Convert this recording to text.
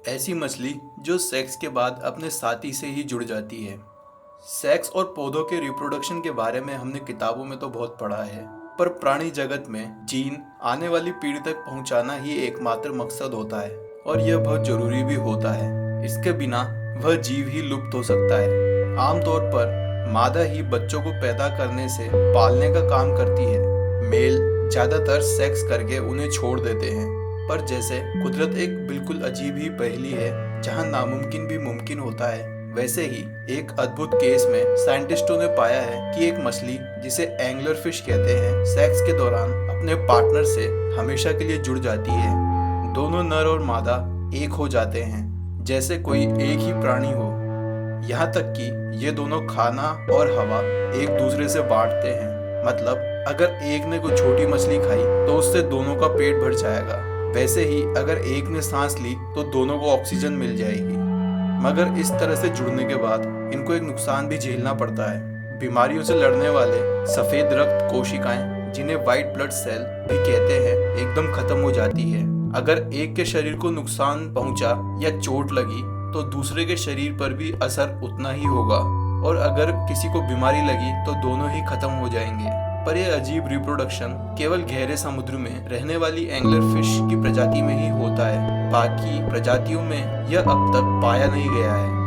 ऐसी मछली जो सेक्स के बाद अपने साथी से ही जुड़ जाती है। सेक्स और पौधों के रिप्रोडक्शन के बारे में हमने किताबों में तो बहुत पढ़ा है, पर प्राणी जगत में जीन आने वाली पीढ़ी तक पहुंचाना ही एकमात्र मकसद होता है और यह बहुत जरूरी भी होता है। इसके बिना वह जीव ही लुप्त हो सकता है। आमतौर पर मादा ही बच्चों को पैदा करने से पालने का काम करती है। मेल ज्यादातर सेक्स करके उन्हें छोड़ देते हैं, पर जैसे कुदरत एक बिल्कुल अजीब ही पहेली है जहां नामुमकिन भी मुमकिन होता है, वैसे ही एक अद्भुत केस में साइंटिस्टों ने पाया है कि एक मछली जिसे एंगलर फिश कहते हैं, सेक्स के दौरान अपने पार्टनर से हमेशा के लिए जुड़ जाती है। दोनों नर और मादा एक हो जाते हैं, जैसे कोई एक ही प्राणी हो। यहाँ तक कि ये दोनों खाना और हवा एक दूसरे से बांटते हैं। मतलब अगर एक ने कोई छोटी मछली खाई तो उससे दोनों का पेट भर जाएगा। वैसे ही अगर एक ने सांस ली तो दोनों को ऑक्सीजन मिल जाएगी। मगर इस तरह से जुड़ने के बाद इनको एक नुकसान भी झेलना पड़ता है। बीमारियों से लड़ने वाले सफेद रक्त कोशिकाएं, जिन्हें व्हाइट ब्लड सेल भी कहते हैं, एकदम खत्म हो जाती है। अगर एक के शरीर को नुकसान पहुंचा या चोट लगी तो दूसरे के शरीर पर भी असर उतना ही होगा, और अगर किसी को बीमारी लगी तो दोनों ही खत्म हो जाएंगे। पर यह अजीब रिप्रोडक्शन केवल गहरे समुद्र में रहने वाली एंगलर फिश की प्रजाति में ही होता है। बाकी प्रजातियों में यह अब तक पाया नहीं गया है।